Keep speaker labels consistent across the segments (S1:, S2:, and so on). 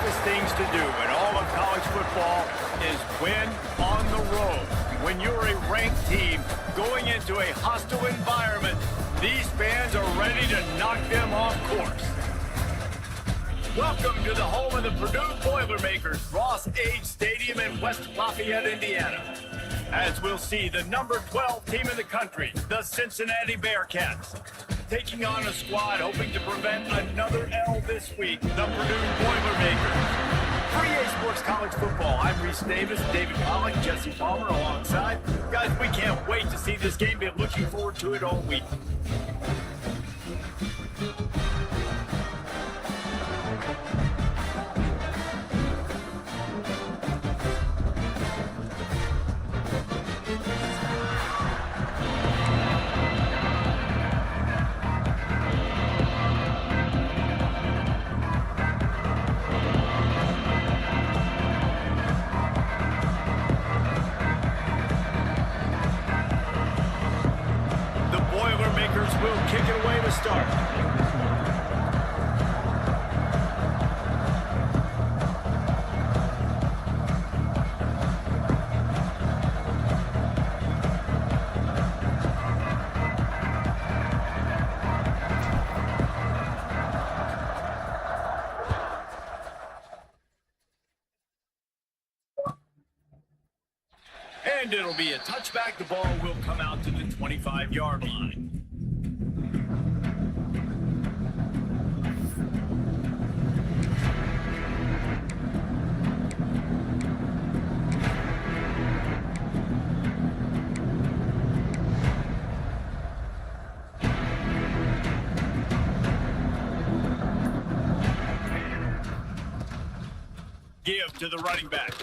S1: toughest things to do in all of college football is win on the road. When you're a ranked team going into a hostile environment, these fans are ready to knock them off course. Welcome to the home of the Purdue Boilermakers, Ross Age Stadium in West Lafayette, Indiana. As we'll see, the number 12 team in the country, the Cincinnati Bearcats, taking on a squad hoping to prevent another L this week, the Purdue Boilermakers. For EA Sports College Football, I'm Reese Davis, David Pollack, Jesse Palmer alongside. Guys, we can't wait to see this game. Been looking forward to it all week. Will kick it away to start. And it'll be a touchback. The ball will come out to the 25-yard line. Give to the running back.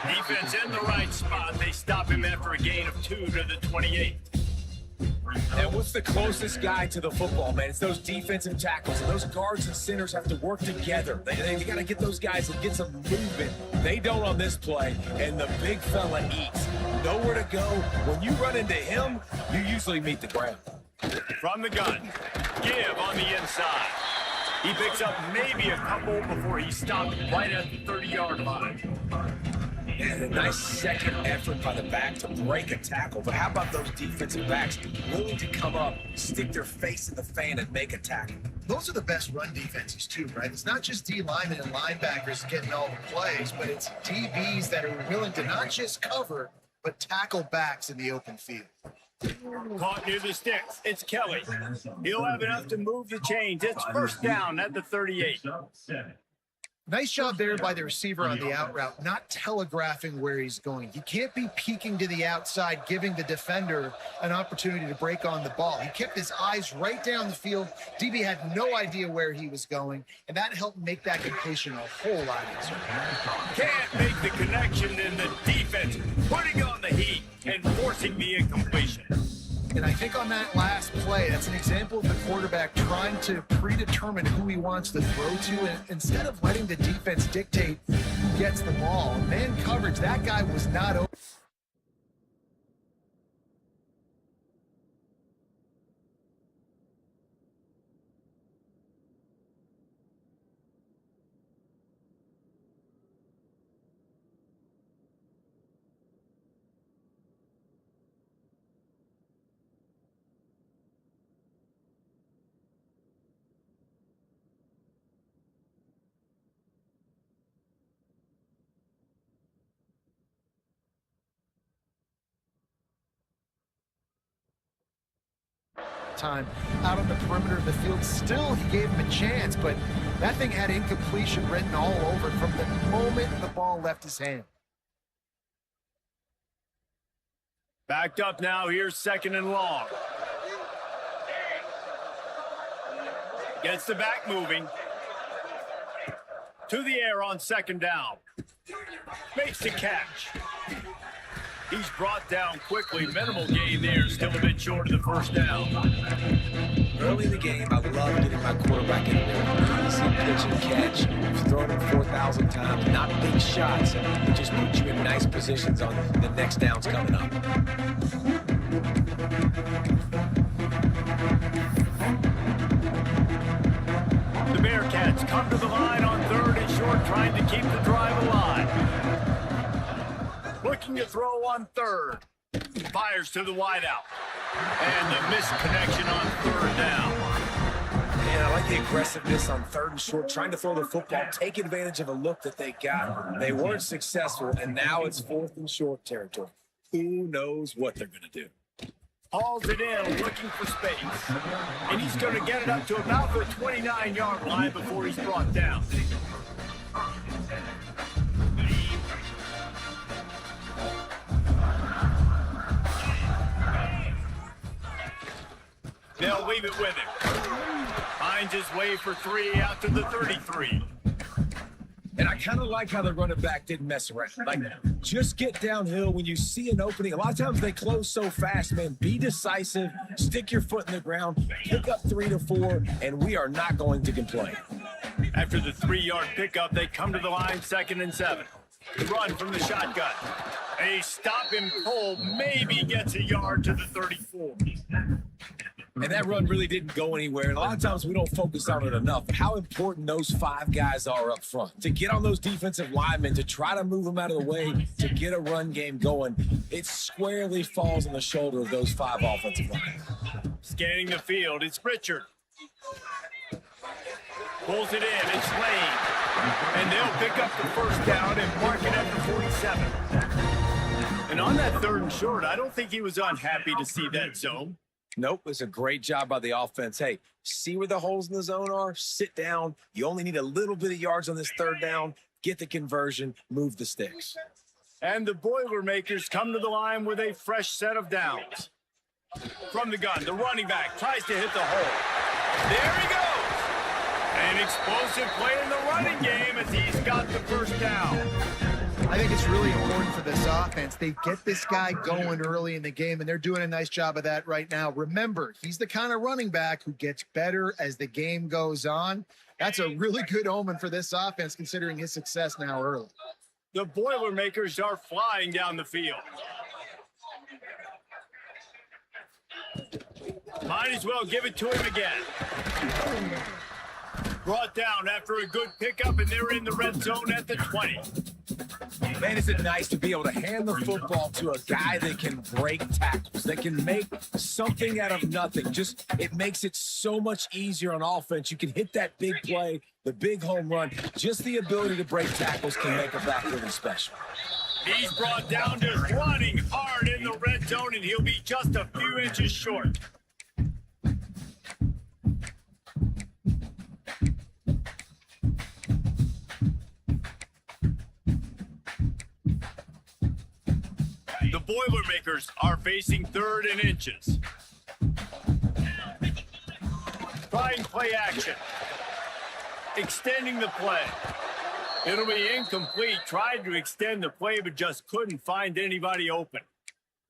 S1: Defense in the right spot. They stop him after a gain of 2 to the 28.
S2: And what's the closest guy to the football, man? It's those defensive tackles. And those guards and centers have to work together. They got to get those guys and get some movement. They don't on this play, and the big fella eats. Nowhere to go. When you run into him, you usually meet the ground.
S1: From the gun, give on the inside. He picks up maybe a couple before he stopped right at the 30-yard line.
S2: And a nice second effort by the back to break a tackle. But how about those defensive backs willing to come up, stick their face in the fan, and make a tackle?
S3: Those are the best run defenses too, right? It's not just D linemen and linebackers getting all the plays, but it's DBs that are willing to not just cover, but tackle backs in the open field.
S1: Caught near the sticks. It's Kelly. He'll have enough to move the chains. It's first down at the 38.
S3: Nice job there by the receiver on the out route, not telegraphing where he's going. He can't be peeking to the outside, giving the defender an opportunity to break on the ball. He kept his eyes right down the field. DB had no idea where he was going, and that helped make that completion a whole lot easier.
S1: Can't make the connection in the defense, putting on the heat and forcing the incompletion.
S3: And I think on that last play, that's an example of the quarterback trying to predetermine who he wants to throw to, and instead of letting the defense dictate who gets the ball. Man coverage, that guy was not open. Time out on the perimeter of the field. Still, he gave him a chance, but that thing had incompletion written all over it from the moment the ball left his hand.
S1: Backed up now. Here's second and long. Gets the back moving. To the air on second down. Makes the catch. He's brought down quickly. Minimal gain there. Still a bit short of the first down.
S2: Early in the game, I love getting my quarterback in there. Easy pitch and catch. You've thrown it 4,000 times. Not big shots. It just puts you in nice positions on the next downs coming up.
S1: The Bearcats come to the line on third and short looking to throw on third. Fires to the wideout. And the missed connection on third down.
S2: Man, I like the aggressiveness on third and short, trying to throw the football, take advantage of a look that they got. They weren't successful, and now it's fourth and short territory. Who knows what they're going to do?
S1: Hauls it in, looking for space. And he's going to get it up to about the 29-yard line before he's brought down. They'll leave it with him. Finds his way for 3 out to the 33.
S2: And I kind of like how the running back didn't mess around. Like, just get downhill when you see an opening. A lot of times they close so fast, man. Be decisive, stick your foot in the ground, pick up 3 to 4, and we are not going to complain.
S1: After the 3-yard pickup, they come to the line 2nd and 7. Run from the shotgun. A stop him cold, maybe gets a yard to the 34.
S2: And that run really didn't go anywhere. And a lot of times we don't focus on it enough. But how important those 5 guys are up front. To get on those defensive linemen, to try to move them out of the way, to get a run game going, it squarely falls on the shoulder of those 5 offensive linemen.
S1: Scanning the field, it's Richard. Pulls it in, it's Lane. And they'll pick up the first down and mark it at the 47. And on that 3rd and short, I don't think he was unhappy to see that zone.
S2: Nope, it's a great job by the offense. Hey, see where the holes in the zone are? Sit down. You only need a little bit of yards on this 3rd down. Get the conversion, move the sticks.
S1: And the Boilermakers come to the line with a fresh set of downs. From the gun, the running back tries to hit the hole. There he goes! An explosive play in the running game as he's got the first down.
S3: I think it's really important for this offense. They get this guy going early in the game, and they're doing a nice job of that right now. Remember, he's the kind of running back who gets better as the game goes on. That's a really good omen for this offense, considering his success now early.
S1: The Boilermakers are flying down the field. Might as well give it to him again. Brought down after a good pickup, and they're in the red zone at the 20.
S2: Man, is it nice to be able to hand the football to a guy that can break tackles, that can make something out of nothing. It makes it so much easier on offense. You can hit that big play, the big home run. Just the ability to break tackles can make a back really special.
S1: He's brought down to running hard in the red zone, and he'll be just a few inches short. The Boilermakers are facing 3rd and inches. Trying play action. Extending the play. It'll be incomplete. Tried to extend the play, but just couldn't find anybody open.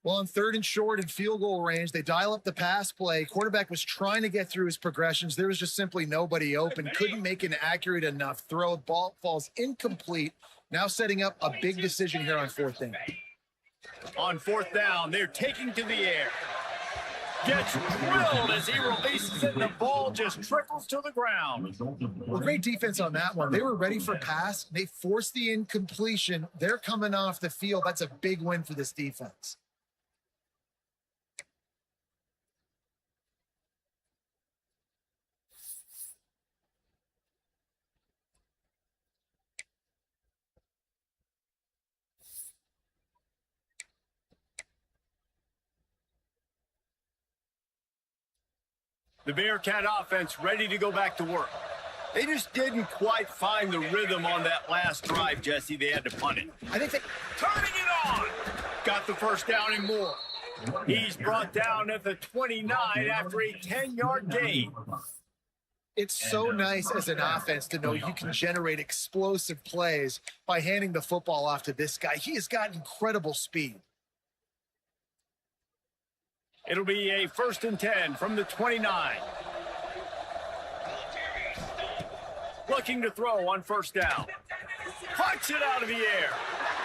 S3: Well, on 3rd and short and field goal range, they dial up the pass play. Quarterback was trying to get through his progressions. There was just simply nobody open. Couldn't make an accurate enough throw. Ball falls incomplete. Now setting up a big decision here on 4th down.
S1: On 4th down, they're taking to the air. Gets drilled as he releases it, and the ball just trickles to the ground.
S3: Well, great defense on that one. They were ready for pass. They forced the incompletion. They're coming off the field. That's a big win for this defense.
S1: The Bearcat offense ready to go back to work. They just didn't quite find the rhythm on that last drive, Jesse. They had to punt it.
S3: I think they...
S1: Turning it on! Got the first down and more. He's brought down at the 29 after a 10-yard gain.
S3: It's so nice as an offense to know you can generate explosive plays by handing the football off to this guy. He has got incredible speed.
S1: It'll be a 1st and 10 from the 29. Looking to throw on 1st down. Punch it out of the air.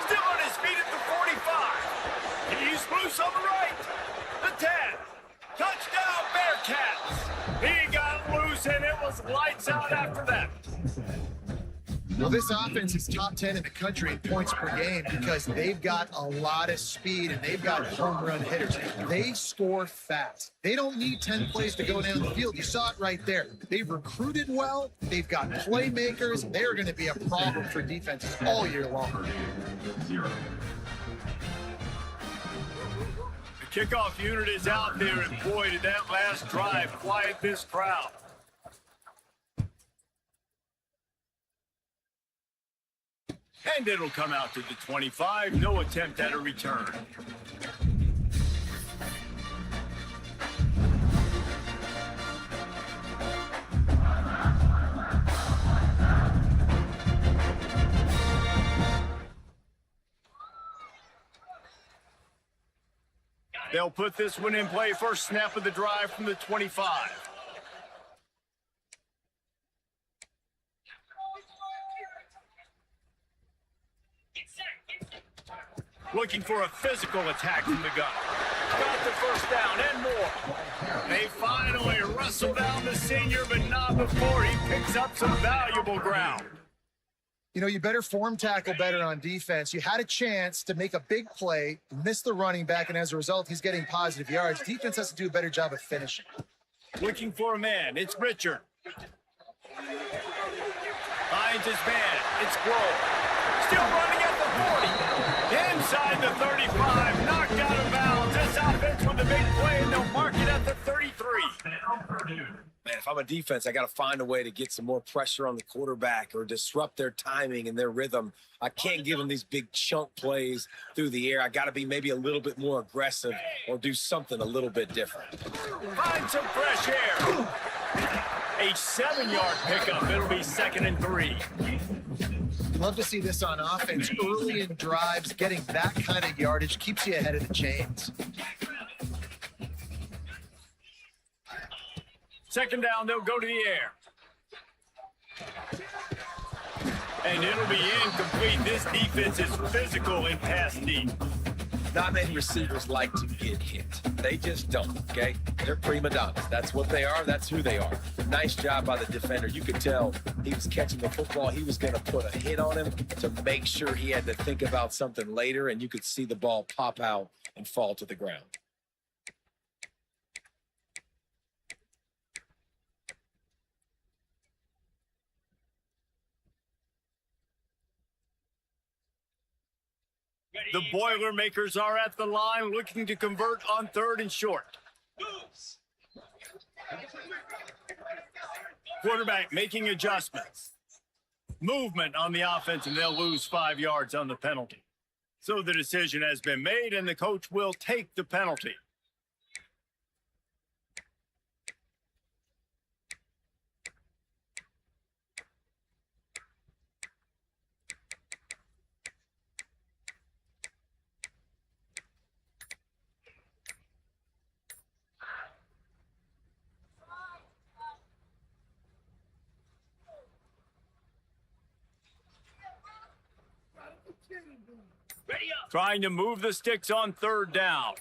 S1: Still on his feet at the 45. He's loose on the right. The 10. Touchdown Bearcats. He got loose and it was lights out after that.
S3: Well, this offense is top 10 in the country in points per game because they've got a lot of speed and they've got home run hitters. They score fast. They don't need 10 plays to go down the field. You saw it right there. They've recruited well. They've got playmakers. They're going to be a problem for defenses all year long.
S1: The kickoff unit is out there, and boy, did that last drive quiet this crowd. And it'll come out to the 25. No attempt at a return. They'll put this one in play. First snap of the drive from the 25. Looking for a physical attack from the gun. Got the first down and more. They finally wrestle down the senior, but not before he picks up some valuable ground.
S3: You know, you better form tackle better on defense. You had a chance to make a big play, miss the running back, and as a result, he's getting positive yards. Defense has to do a better job of finishing.
S1: Looking for a man. It's Richard. Finds his man. It's Grove. Still running at the 40. Inside the 35. Knocked out of bounds. This offense with a big play, and they'll mark it at the 33.
S2: Man, if I'm a defense, I got to find a way to get some more pressure on the quarterback or disrupt their timing and their rhythm. I can't give them these big chunk plays through the air. I got to be maybe a little bit more aggressive or do something a little bit different.
S1: Find some fresh air. A 7-yard pickup. It'll be 2nd and 3.
S3: Love to see this on offense. Early in drives, getting that kind of yardage keeps you ahead of the chains.
S1: 2nd down, they'll go to the air. And it'll be incomplete. This defense is physical in pass deep.
S2: Not many receivers like to get hit. They just don't, okay? They're prima donnas. That's what they are. That's who they are. Nice job by the defender. You could tell he was catching the football. He was going to put a hit on him to make sure he had to think about something later, and you could see the ball pop out and fall to the ground.
S1: The Boilermakers are at the line looking to convert on 3rd and short. Quarterback making adjustments. Movement on the offense, and they'll lose 5 yards on the penalty. So the decision has been made, and the coach will take the penalty. Trying to move the sticks on 3rd down.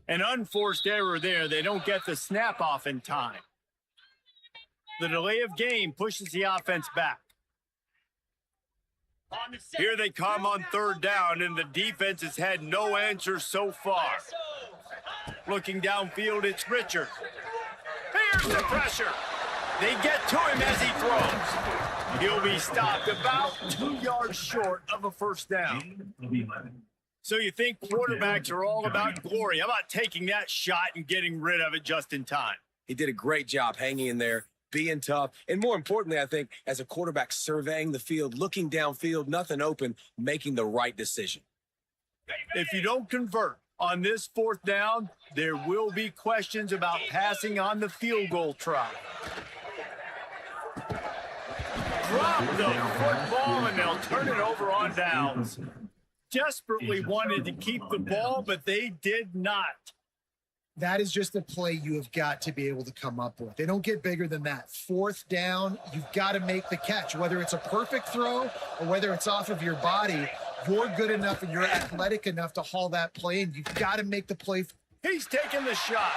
S1: An unforced error there. They don't get the snap off in time. The delay of game pushes the offense back. Here they come on 3rd down, and the defense has had no answer so far. Looking downfield, it's Richard. Here's the pressure. They get to him as he throws. He'll be stopped about 2 yards short of a 1st down. So you think quarterbacks are all about glory. How about taking that shot and getting rid of it just in time?
S2: He did a great job hanging in there, being tough, and more importantly, I think, as a quarterback surveying the field, looking downfield, nothing open, making the right decision.
S1: If you don't convert on this 4th down, there will be questions about passing on the field goal try. Drop the football, and they'll turn it over on downs. Desperately wanted to keep the ball, but they did not.
S3: That is just a play you have got to be able to come up with. They don't get bigger than that. 4th down, you've got to make the catch. Whether it's a perfect throw or whether it's off of your body, you're good enough and you're athletic enough to haul that play, and you've got to make the play.
S1: He's taking the shot.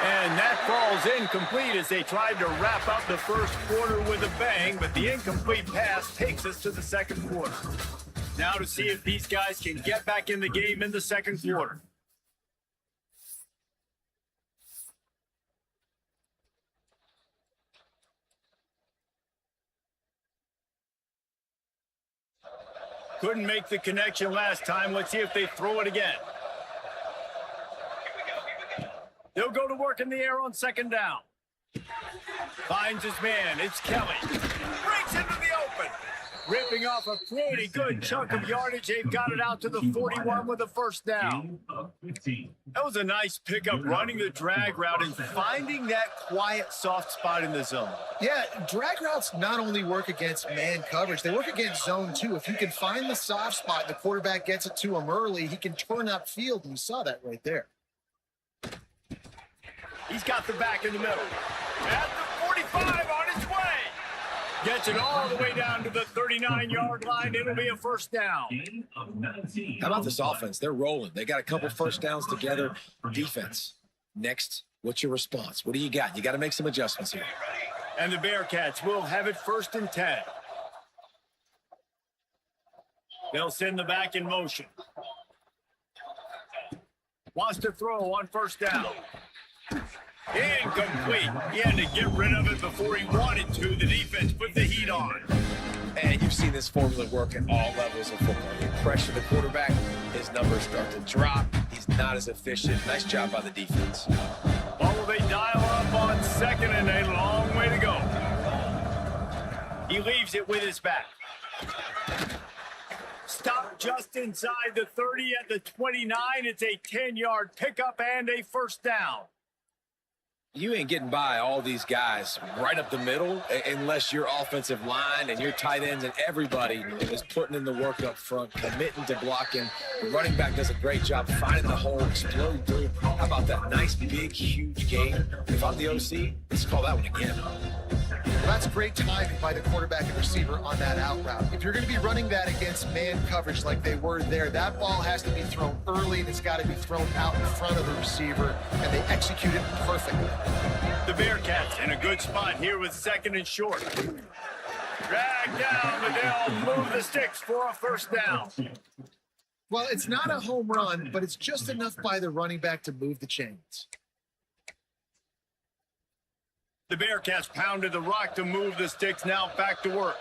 S1: And that falls incomplete as they tried to wrap up the first quarter with a bang, but the incomplete pass takes us to the second quarter. Now to see if these guys can get back in the game in the second quarter. Couldn't make the connection last time. Let's see if they throw it again. They'll go to work in the air on second down. Finds his man. It's Kelly. Breaks into the open. Ripping off a pretty good chunk of yardage. They've got it out to the 41 with a first down. That was a nice pickup, running the drag route and finding that quiet, soft spot in the zone.
S3: Yeah, drag routes not only work against man coverage, they work against zone too. If you can find the soft spot and the quarterback gets it to him early, he can turn upfield, and you saw that right there.
S1: He's got the back in the middle. At the 45 on his way. Gets it all the way down to the 39-yard line. It'll be a first down.
S2: How about this offense? They're rolling. They got a couple first downs together. Defense. Next, what's your response? What do you got? You got to make some adjustments here.
S1: And the Bearcats will have it 1st and 10. They'll send the back in motion. Wants to throw on first down. Incomplete. He had to get rid of it before he wanted to. The defense put the heat on.
S2: And you've seen this formula work at all levels of football. You pressure the quarterback, his numbers start to drop. He's not as efficient. Nice job by the defense.
S1: Well, will they dial up on second and a long way to go? He leaves it with his back. Stop just inside the 30 at the 29. It's a 10-yard pickup and a first down.
S2: You ain't getting by all these guys right up the middle unless your offensive line and your tight ends and everybody is putting in the work up front, committing to blocking. The running back does a great job finding the hole, exploding through. How about that nice, big, huge game? If I'm the OC, let's call that one again.
S3: Well, that's great timing by the quarterback and receiver on that out route. If you're going to be running that against man coverage like they were there, that ball has to be thrown early and it's got to be thrown out in front of the receiver, and they execute it perfectly.
S1: The Bearcats in a good spot here with second and short. Drag down, but they'll move the sticks for a first down.
S3: Well, it's not a home run, but it's just enough by the running back to move the chains.
S1: The Bearcats pounded the rock to move the sticks, now back to work.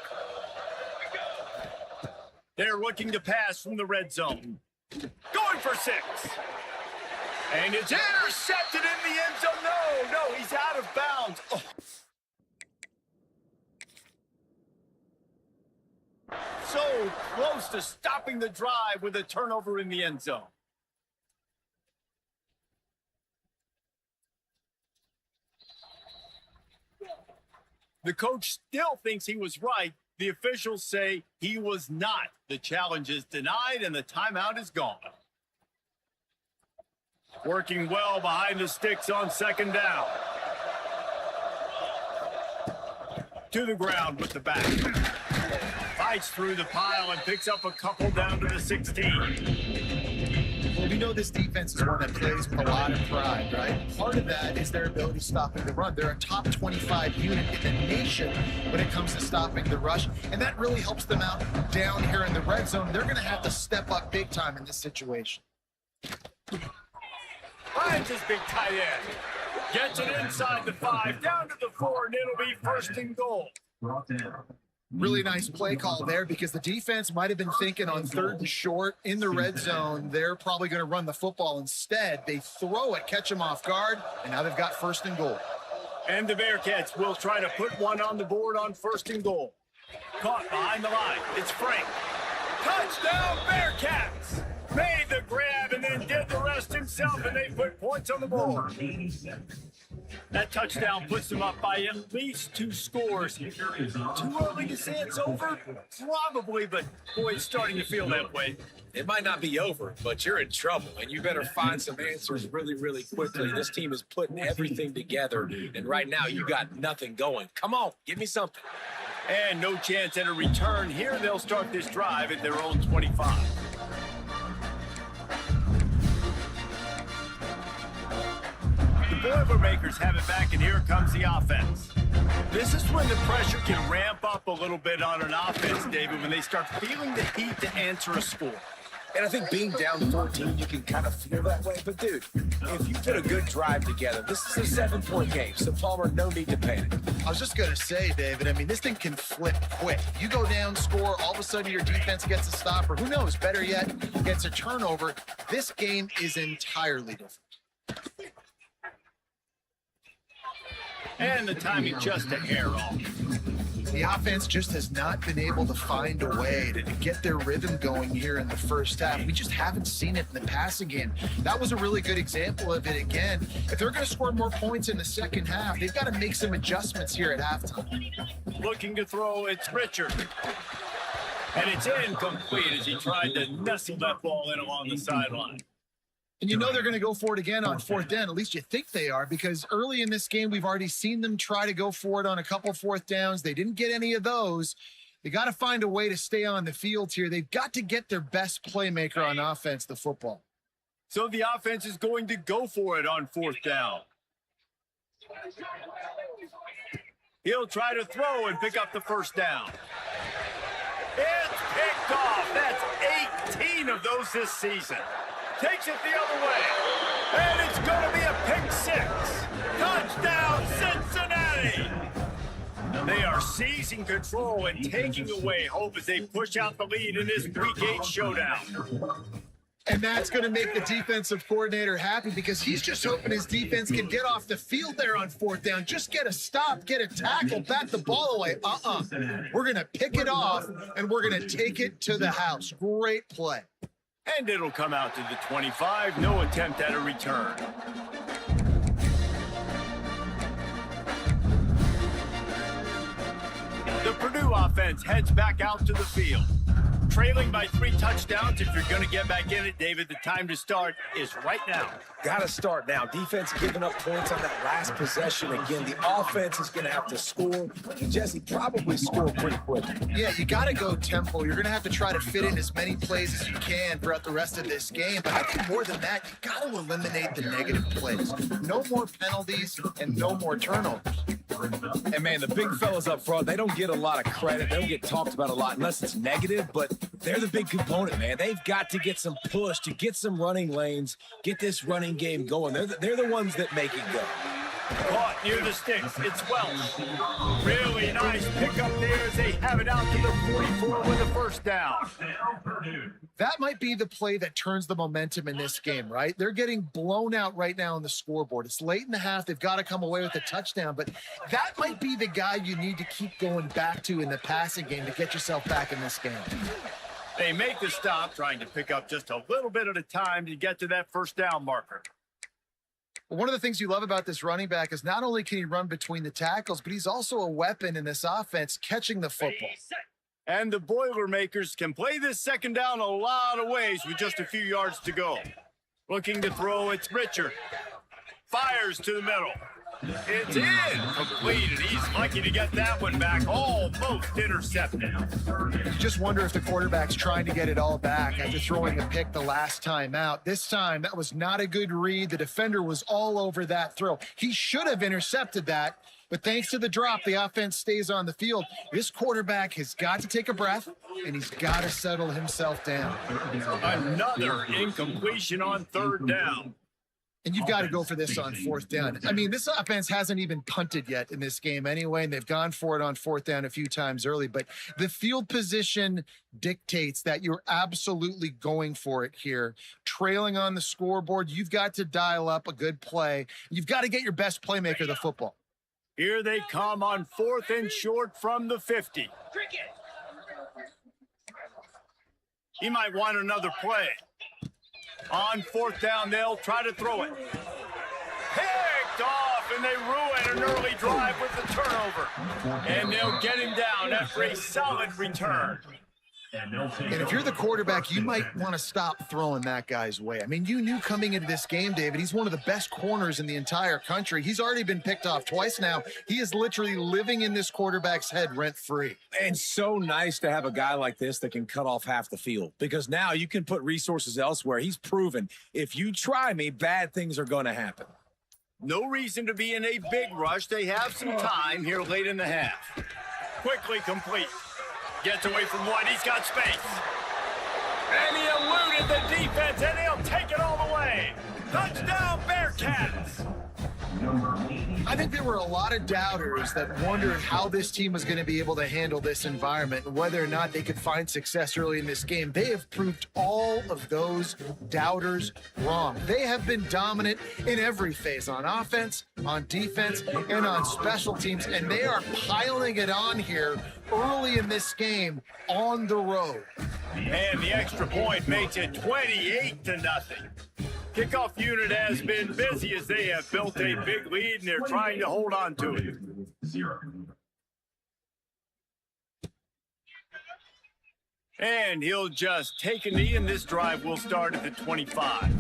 S1: They're looking to pass from the red zone. Going for 6. And it's intercepted in the end zone. No, he's out of bounds. Oh. So close to stopping the drive with a turnover in the end zone. The coach still thinks he was right. The officials say he was not. The challenge is denied and the timeout is gone. Working well behind the sticks on second down. To the ground with the back. Fights through the pile and picks up a couple down to the 16.
S3: Well, we know this defense is one that plays with a lot of pride, right? Part of that is their ability stopping the run. They're a top 25 unit in the nation when it comes to stopping the rush, and that really helps them out down here in the red zone. They're going to have to step up big time in this situation.
S1: Finds his big tight end. Gets it inside the 5, down to the 4, and it'll be 1st and goal.
S3: Really nice play call there, because the defense might have been thinking on 3rd and short in the red zone, they're probably going to run the football. Instead, they throw it, catch them off guard, and now they've got 1st and goal.
S1: And the Bearcats will try to put one on the board on 1st and goal. Caught behind the line. It's Frank. Touchdown, Bearcats! Made the grab and then did the rest himself, and they put points on the board. That touchdown puts them up by at least 2 scores. Too early to say it's over? Probably, but boy, it's starting to feel that way.
S2: It might not be over, but you're in trouble, and you better find some answers really, really quickly. This team is putting everything together, and right now you got nothing going. Come on, give me something.
S1: And no chance at a return. Here they'll start this drive at their own 25. The Boilermakers have it back, and here comes the offense. This is when the pressure can ramp up a little bit on an offense, David, when they start feeling the heat to answer a score.
S2: And I think being down 14, you can kind of feel that way. But, dude, if you put a good drive together, this is a 7-point game. So, Palmer, no need to panic.
S3: I was just going to say, David, I mean, this thing can flip quick. You go down, score, all of a sudden your defense gets a stop, or who knows, better yet, gets a turnover. This game is entirely different.
S1: And the timing just a hair off.
S3: The offense just has not been able to find a way to get their rhythm going here in the first half. We just haven't seen it in the passing game. That was a really good example of it again. If they're going to score more points in the second half, they've got to make some adjustments here at halftime.
S1: Looking to throw, it's Richard. And it's incomplete as he tried to nestle that ball in along the sideline.
S3: And you know they're going to go for it again on fourth down. At least you think they are, because early in this game, we've already seen them try to go for it on a couple fourth downs. They didn't get any of those. They got to find a way to stay on the field here. They've got to get their best playmaker on offense, the football.
S1: So the offense is going to go for it on fourth down. He'll try to throw and pick up the first down. It's picked off. That's 18 of those this season. Takes it the other way. And it's going to be a pick six. Touchdown, Cincinnati. They are seizing control and taking away hope as they push out the lead in this Week 8 showdown.
S3: And that's going to make the defensive coordinator happy, because he's just hoping his defense can get off the field there on fourth down. Just get a stop, get a tackle, bat the ball away. We're going to pick it off, and we're going to take it to the house. Great play.
S1: And it'll come out to the 25. No attempt at a return. The Purdue offense heads back out to the field. Trailing by 3 touchdowns. If you're going to get back in it, David, the time to start is right now.
S2: Got to start now. Defense giving up points on that last possession. Again, the offense is going to have to score. And Jesse, probably score pretty quick.
S3: Yeah, you got to go tempo. You're going to have to try to fit in as many plays as you can throughout the rest of this game. But I think more than that, you got to eliminate the negative plays. No more penalties and no more turnovers.
S2: And, man, the big fellas up front, they don't get a lot of credit. They don't get talked about a lot unless it's negative, but they're the big component, man. They've got to get some push, to get some running lanes, get this running game going. They're the ones that make it go.
S1: Caught near the sticks. It's Welch. Really nice pickup there as they have it out to the 44 with the first down.
S3: That might be the play that turns the momentum in this game, right? They're getting blown out right now on the scoreboard. It's late in the half. They've got to come away with a touchdown, but that might be the guy you need to keep going back to in the passing game to get yourself back in this game.
S1: They make the stop, trying to pick up just a little bit at a time to get to that first down marker.
S3: One of the things you love about this running back is not only can he run between the tackles, but he's also a weapon in this offense, catching the football.
S1: And the Boilermakers can play this second down a lot of ways with just a few yards to go. Looking to throw, it's Richard. Fires to the middle. It's incomplete, and he's lucky to get that one back. Almost intercepted.
S3: You just wonder if the quarterback's trying to get it all back after throwing a pick the last time out. This time, that was not a good read. The defender was all over that throw. He should have intercepted that, but thanks to the drop, the offense stays on the field. This quarterback has got to take a breath, and he's got to settle himself down.
S1: Another incompletion on third down.
S3: And you've got to go for this on fourth down. I mean, this offense hasn't even punted yet in this game anyway, and they've gone for it on fourth down a few times early. But the field position dictates that you're absolutely going for it here. Trailing on the scoreboard, you've got to dial up a good play. You've got to get your best playmaker the football.
S1: Here they come on 4th and short from the 50. He might want another play. On 4th down, they'll try to throw it. Picked off, and they ruin an early drive with the turnover. And they'll get him down after a solid return.
S3: And if you're the quarterback, you might want to stop throwing that guy's way. I mean, you knew coming into this game, David, he's one of the best corners in the entire country. He's already been picked off twice now. He is literally living in this quarterback's head rent-free.
S2: And so nice to have a guy like this that can cut off half the field, because now you can put resources elsewhere. He's proven if you try me, bad things are going to happen.
S1: No reason to be in a big rush. They have some time here late in the half. Quickly complete. Gets away from one. He's got space. And he eluded the defense, and he'll take it all the way. Touchdown, Bearcats!
S3: I think there were a lot of doubters that wondered how this team was going to be able to handle this environment and whether or not they could find success early in this game. They have proved all of those doubters wrong. They have been dominant in every phase, on offense, on defense, and on special teams, and they are piling it on here early in this game on the road.
S1: And the extra point makes it 28-0. Kickoff unit has been busy as they have built a big lead, and they're trying to hold on to it. And he'll just take a knee, and this drive will start at the 25.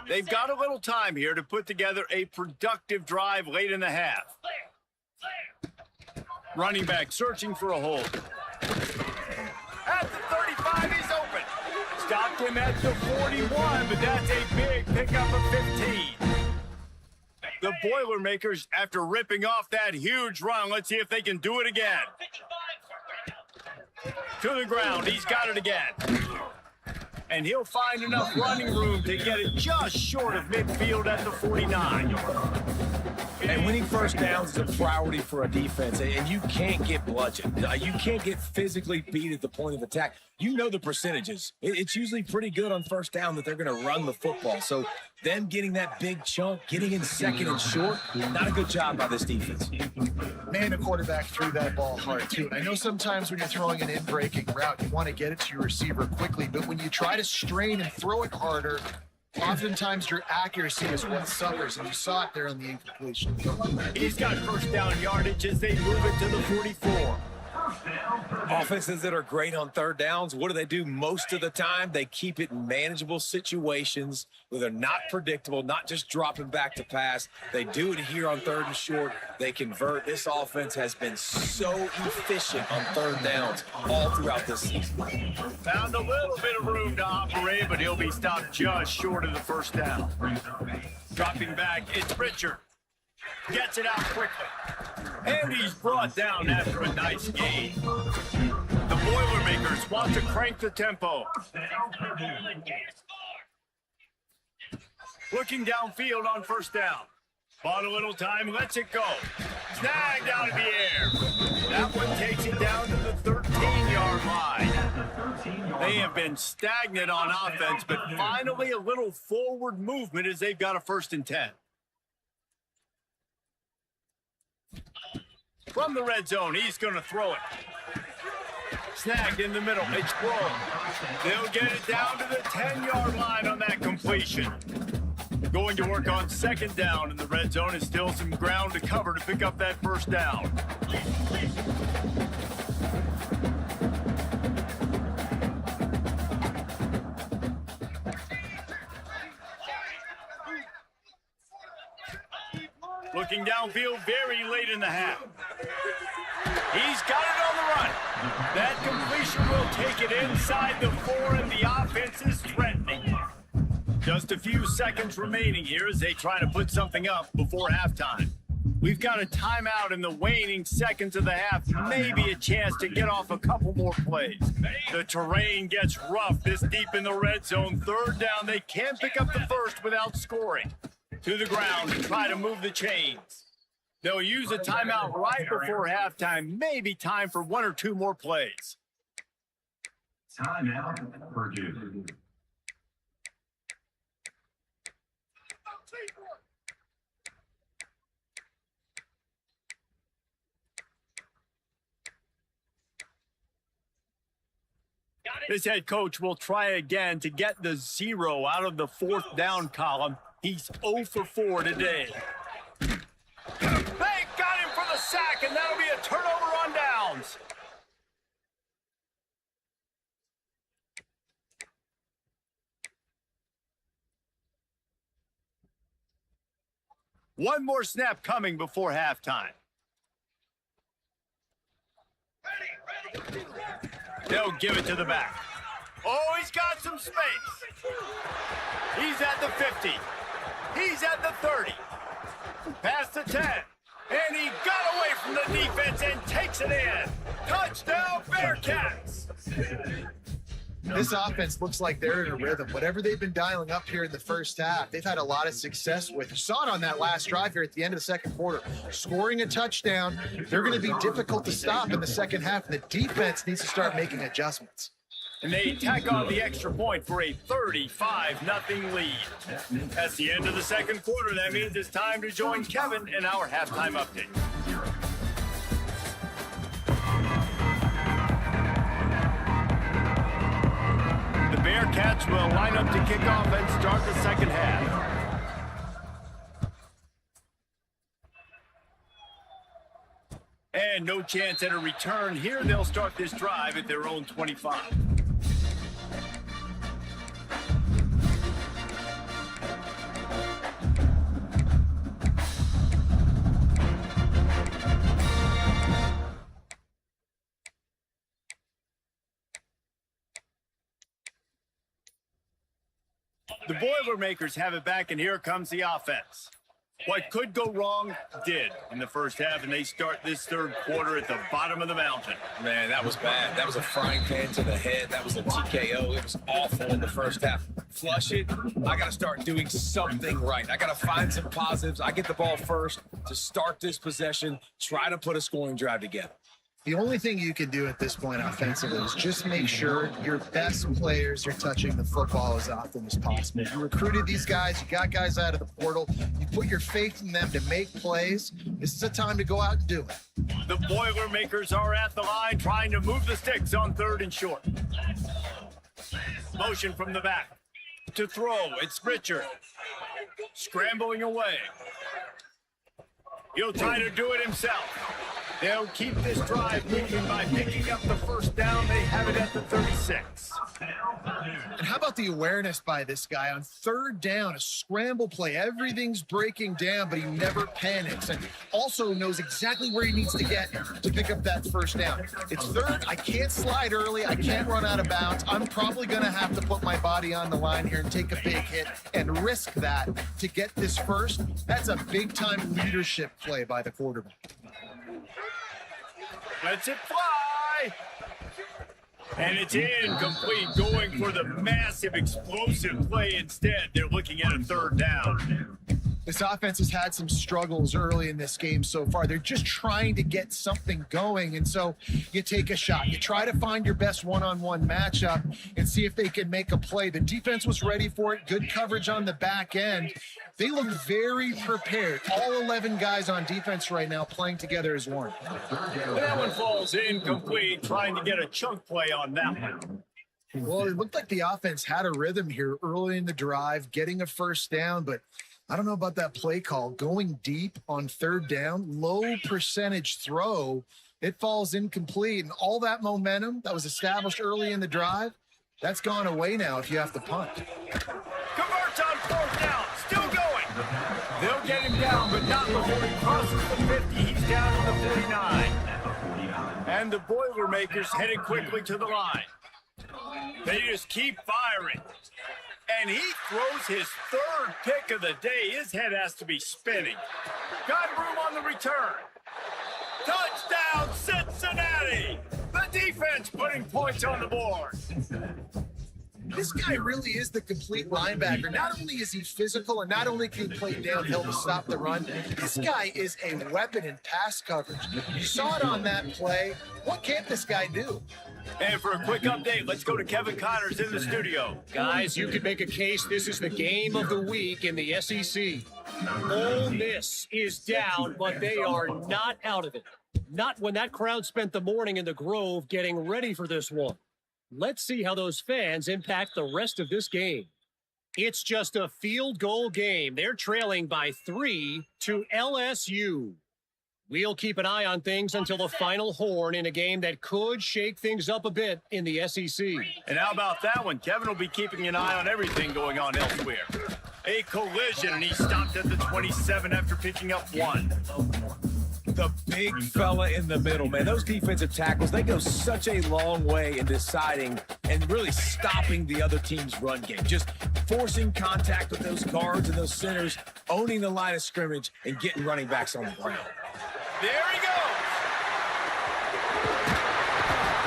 S1: They've got a little time here to put together a productive drive late in the half. Running back searching for a hole. At the 35, he's open. Stopped him at the 41, but that's a big pickup of 15. The Boilermakers, after ripping off that huge run, let's see if they can do it again. To the ground, he's got it again. And he'll find enough running room to get it just short of midfield at the 49.
S2: And winning first downs is a priority for a defense, and you can't get bludgeoned. You can't get physically beat at the point of attack. You know the percentages. It's usually pretty good on first down that they're going to run the football. So them getting that big chunk, getting in second and short, not a good job by this defense.
S3: Man, the quarterback threw that ball hard, too. And I know sometimes when you're throwing an in-breaking route, you want to get it to your receiver quickly. But when you try to strain and throw it harder, oftentimes your accuracy is what suffers, and you saw it there on the incompletion.
S1: He's got first down yardage as they move it to the 44.
S2: Offenses that are great on third downs, what do? Most of the time, they keep it in manageable situations where they're not predictable, not just dropping back to pass. They do it here on third and short. They convert. This offense has been so efficient on third downs all throughout this season.
S1: Found a little bit of room to operate, but he'll be stopped just short of the first down. Dropping back, it's Richard. Gets it out quickly. And he's brought down after a nice gain. The Boilermakers want to crank the tempo. Looking downfield on first down. Bought a little time, lets it go. Snagged out of the air. That one takes it down to the 13-yard line. They have been stagnant on offense, but finally a little forward movement as they've got a 1st and 10. From the red zone, he's going to throw it. Snagged in the middle. It's thrown. They'll get it down to the 10-yard line on that completion. Going to work on 2nd down in the red zone is still some ground to cover to pick up that 1st down. Looking downfield very late in the half. He's got it on the run. That completion will take it inside the 4, and the offense is threatening. Just a few seconds remaining here as they try to put something up before halftime. We've got a timeout in the waning seconds of the half, maybe a chance to get off a couple more plays. The terrain gets rough this deep in the red zone. 3rd down, they can't pick up the 1st without scoring. To the ground to try to move the chains. They'll use a timeout right before halftime. Maybe time for 1 or 2 more plays.
S4: Timeout, Purdue.
S1: This head coach will try again to get the 0 out of the 4th down column. He's 0 for 4 today. They got him for the sack, and that'll be a turnover on downs. One more snap coming before halftime. They'll give it to the back. Oh, he's got some space. He's at the 50. He's at the 30. Past the 10. And he got away from the defense and takes it in. Touchdown, Bearcats!
S3: This offense looks like they're in a rhythm. Whatever they've been dialing up here in the first half, they've had a lot of success with. You saw it on that last drive here at the end of the second quarter. Scoring a touchdown, they're going to be difficult to stop in the second half, and the defense needs to start making adjustments.
S1: And they tack on the extra point for a 35-0 lead. That's the end of the second quarter. That means it's time to join Kevin in our halftime update. The Bearcats will line up to kick off and start the second half. And no chance at a return here. They'll start this drive at their own 25. The Boilermakers have it back, and here comes the offense. What could go wrong did in the first half, and they start this third quarter at the bottom of the mountain.
S2: Man, that was bad. That was a frying pan to the head. That was a TKO. It was awful in the first half. Flush it. I got to start doing something right. I got to find some positives. I get the ball first to start this possession, try to put a scoring drive together.
S3: The only thing you can do at this point offensively is just make sure your best players are touching the football as often as possible. You recruited these guys, you got guys out of the portal, you put your faith in them to make plays. This is a time to go out and do it.
S1: The Boilermakers are at the line trying to move the sticks on 3rd and short. Motion from the back. To throw, it's Richard. Scrambling away. He'll try to do it himself. They'll keep this drive moving by picking up the first down. They have it at the 36.
S3: And how about the awareness by this guy on 3rd down, a scramble play. Everything's breaking down, but he never panics and also knows exactly where he needs to get to pick up that first down. It's 3rd. I can't slide early. I can't run out of bounds. I'm probably going to have to put my body on the line here and take a big hit and risk that to get this first. That's a big-time leadership play by the quarterback.
S1: Lets it fly. And it's incomplete, going for the massive explosive play instead. They're looking at a 3rd down.
S3: This offense has had some struggles early in this game so far. They're just trying to get something going, and so you take a shot. You try to find your best one-on-one matchup and see if they can make a play. The defense was ready for it. Good coverage on the back end. They look very prepared. All 11 guys on defense right now playing together as one.
S1: That one falls incomplete, trying to get a chunk play on that one.
S3: Well, it looked like the offense had a rhythm here early in the drive, getting a first down, but I don't know about that play call. Going deep on 3rd down, low percentage throw, it falls incomplete. And all that momentum that was established early in the drive, that's gone away now if you have to punt.
S1: Converts on 4th down, still going. They'll get him down, but not before he crosses the 50. He's down to the 49. And the Boilermakers headed quickly to the line. They just keep firing. And he throws his 3rd pick of the day. His head has to be spinning. Got room on the return. Touchdown, Cincinnati! The defense putting points on the board.
S3: This guy really is the complete linebacker. Not only is he physical and not only can he play downhill to stop the run, this guy is a weapon in pass coverage. You saw it on that play. What can't this guy do?
S1: And for a quick update, let's go to Kevin Connors in the studio.
S4: Guys, you could make a case this is the game of the week in the SEC. Ole Miss is down, but they are not out of it. Not when that crowd spent the morning in the Grove getting ready for this one. Let's see how those fans impact the rest of this game. It's just a field goal game. They're trailing by 3 to LSU. We'll keep an eye on things until the final horn in a game that could shake things up a bit in the SEC.
S1: And how about that one? Kevin will be keeping an eye on everything going on elsewhere. A collision, and he stopped at the 27 after picking up 1.
S2: the big fella in the middle, man. Those defensive tackles, they go such a long way in deciding and really stopping the other team's run game. Just forcing contact with those guards and those centers, owning the line of scrimmage, and getting running backs on the ground.
S1: There he goes.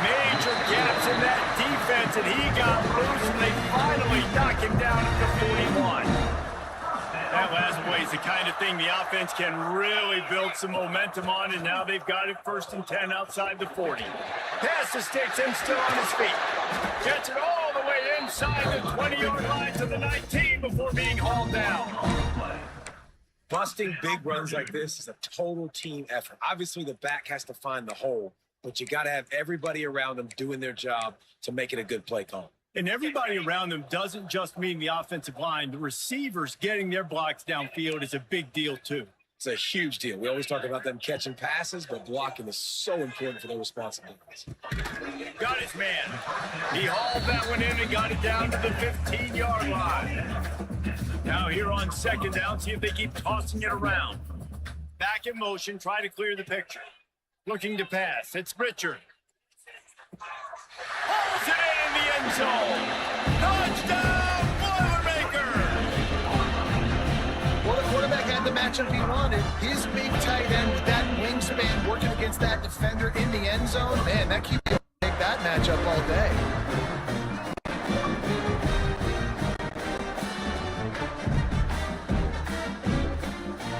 S1: Major gaps in that defense, and he got loose, and they finally knock him down at the 41. That last play is the kind of thing the offense can really build some momentum on, and now they've got it 1st and 10 outside the 40. Pass to Sticks, and still on his feet. Gets it all the way inside the 20-yard line to the 19 before being hauled down.
S2: Busting big runs like this is a total team effort. Obviously, the back has to find the hole, but you got to have everybody around them doing their job to make it a good play call.
S1: And everybody around them doesn't just mean the offensive line. The receivers getting their blocks downfield is a big deal, too.
S2: It's a huge deal. We always talk about them catching passes, but blocking is so important for their responsibilities.
S1: Got his man. He hauled that one in and got it down to the 15-yard line. Now here on 2nd down, see if they keep tossing it around. Back in motion, try to clear the picture. Looking to pass. It's Richard. Pulls it in the end zone. Touchdown, Boilermaker!
S3: Well, the quarterback had the matchup he wanted. His big tight end with that wingspan working against that defender in the end zone. Man, that QB will take that matchup all day.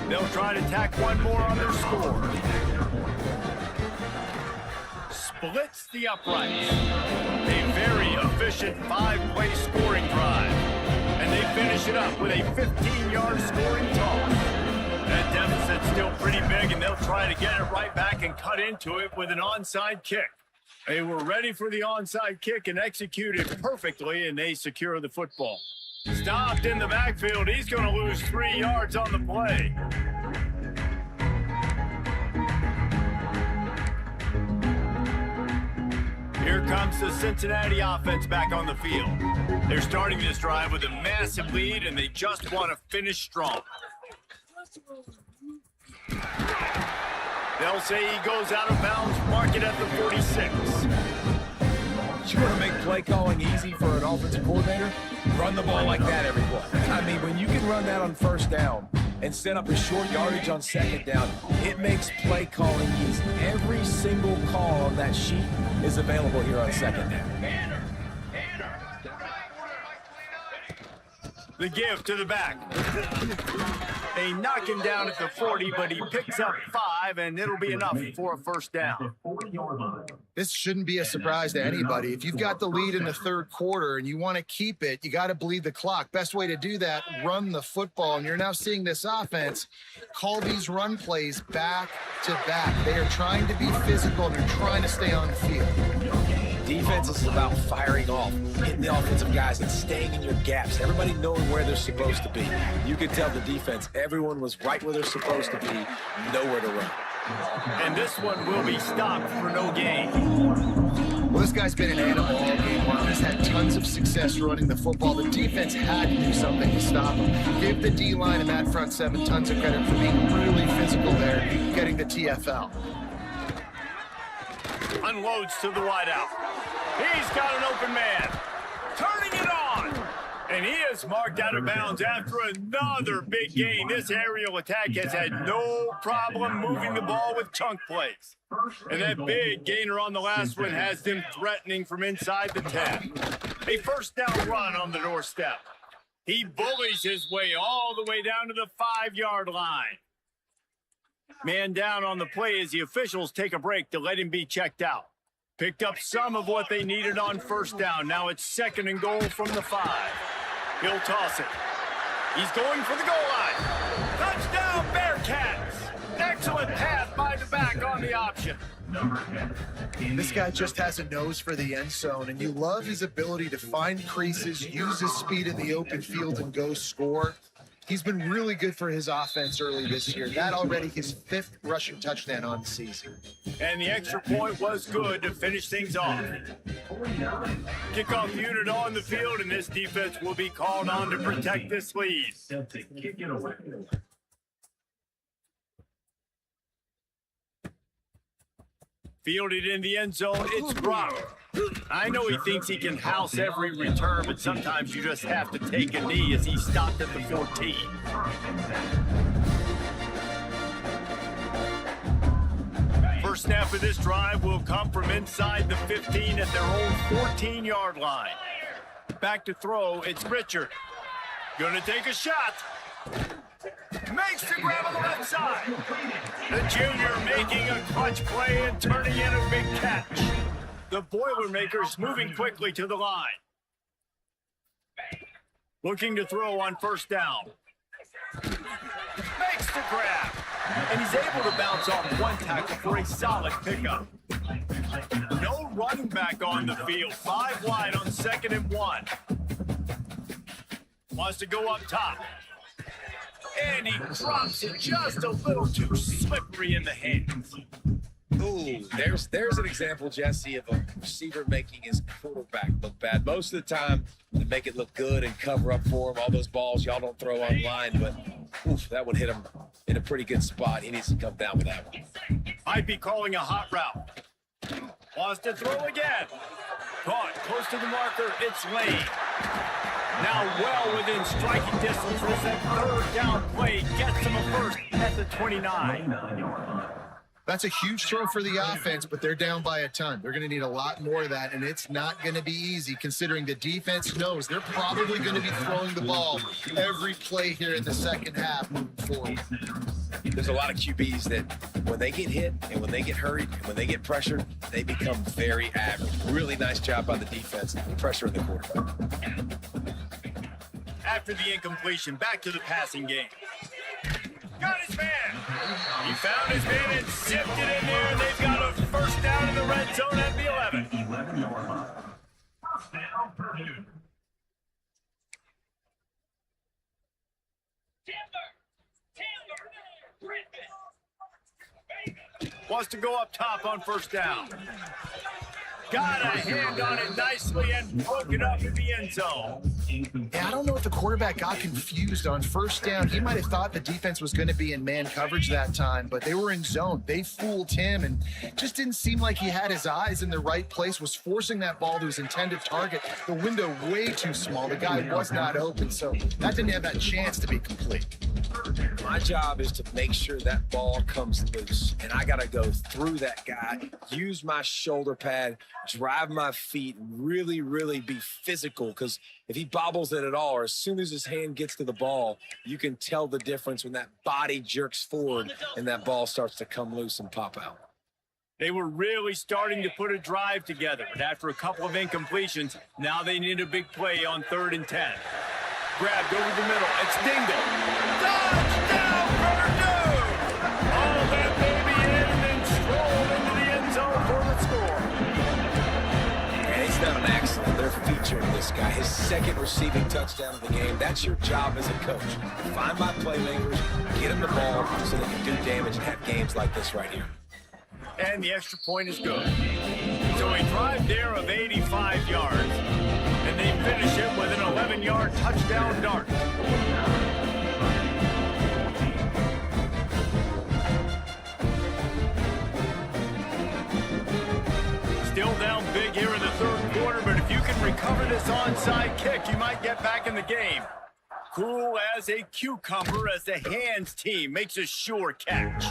S1: They'll try to tack one more on their score. Splits the uprights. A very efficient 5-play scoring drive. And they finish it up with a 15-yard scoring toss. That deficit's still pretty big, and they'll try to get it right back and cut into it with an onside kick. They were ready for the onside kick and executed perfectly, and they secure the football. Stopped in the backfield. He's going to lose 3 yards on the play. Here comes the Cincinnati offense back on the field. They're starting this drive with a massive lead, and they just want to finish strong. They'll say he goes out of bounds, mark it at the 46.
S2: You want to make play calling easy for an offensive coordinator? Run the ball like that every play. I mean, when you can run that on 1st down and set up a short yardage on 2nd down, it makes play calling easy. Every single call on that sheet is available here on 2nd down.
S1: The give to the back. They knock him down at the 40, but he picks up 5, and it'll be enough for a 1st down.
S3: This shouldn't be a surprise to anybody. If you've got the lead in the 3rd quarter and you want to keep it, you got to bleed the clock. Best way to do that, run the football. And you're now seeing this offense call these run plays back to back. They are trying to be physical, and they're trying to stay on the field.
S2: Defense is about firing off, hitting the offensive guys, and staying in your gaps. Everybody knowing where they're supposed to be. You could tell the defense, everyone was right where they're supposed to be, nowhere to run.
S1: And this one will be stopped for no gain.
S3: Well, this guy's been an animal all game long. He's had tons of success running the football. The defense had to do something to stop him. Give the D-line and that front 7 tons of credit for being really physical there, getting the TFL.
S1: Unloads to the wideout. He's got an open man. Turning it on. And he is marked out of bounds after another big gain. This aerial attack has had no problem moving the ball with chunk plays. And that big gainer on the last one has them threatening from inside the 10. A 1st down run on the doorstep. He bullies his way all the way down to the 5-yard line. Man down on the play as the officials take a break to let him be checked out. Picked up some of what they needed on 1st down. Now it's 2nd and goal from the 5. He'll toss it. He's going for the goal line. Touchdown, Bearcats! Excellent pass by the back on the option.
S3: This guy just has a nose for the end zone, and you love his ability to find creases, use his speed in the open field, and go score. He's been really good for his offense early this year. That already his 5th rushing touchdown on the season.
S1: And the extra point was good to finish things off. Kickoff unit on the field, and this defense will be called on to protect this lead. Fielded in the end zone, it's dropped. I know he thinks he can house every return, but sometimes you just have to take a knee as he stopped at the 14. First snap of this drive will come from inside the 15 at their own 14-yard line. Back to throw, it's Richard. Gonna take a shot. Makes the grab on the left side. The junior making a clutch play and turning in a big catch. The Boilermakers moving quickly to the line. Looking to throw on first down. Makes the grab. And he's able to bounce off one tackle for a solid pickup. No running back on the field. 5 wide on 2nd and 1. Wants to go up top. And he drops it just a little too slippery in the hands.
S2: Ooh, there's an example, Jesse, of a receiver making his quarterback look bad. Most of the time, they make it look good and cover up for him. All those balls y'all don't throw online, but oof, that would hit him in a pretty good spot. He needs to come down with that one.
S1: Might be calling a hot route. Wants to throw again. Caught close to the marker. It's Lane. Now well within striking distance as that 3rd down play gets him a first at the 29.
S3: That's a huge throw for the offense, but they're down by a ton. They're going to need a lot more of that, and it's not going to be easy considering the defense knows they're probably going to be throwing the ball every play here in the second half moving forward.
S2: There's a lot of QBs that when they get hit and when they get hurried and when they get pressured, they become very average. Really nice job by the defense, pressuring the quarterback.
S1: After the incompletion, back to the passing game. Got his man. He found his man and zipped it in there, and they've got a first down in the red zone at the 11.
S5: 11-yard line. First down, Purdue.
S1: Wants to go up top on first down. Got a hand on it nicely and broke it up in the end zone.
S3: Yeah, I don't know if the quarterback got confused on first down. He might have thought the defense was going to be in man coverage that time, but they were in zone. They fooled him and just didn't seem like he had his eyes in the right place, was forcing that ball to his intended target. The window way too small. The guy was not open, so that didn't have that chance to be complete.
S2: My job is to make sure that ball comes loose, and I got to go through that guy, use my shoulder pad, drive my feet, really, really be physical, because if he bobbles it at all, or as soon as his hand gets to the ball, you can tell the difference when that body jerks forward and that ball starts to come loose and pop out.
S1: They were really starting to put a drive together, but after a couple of incompletions, now they need a big play on 3rd and 10. Grabbed over the middle. It's Dingle. Touchdown, Purdue! All that baby in and then strolled into the end zone for the score.
S2: And he's done an accident. They're featuring this guy. His 2nd receiving touchdown of the game. That's your job as a coach. Find my playmakers, get them the ball so they can do damage and have games like this right here.
S1: And the extra point is good. So a drive there of 85 yards. And they finish it with an 11-yard touchdown dart. Still down big here in the 3rd quarter, but if you can recover this onside kick, you might get back in the game. Cool as a cucumber as the hands team makes a sure catch.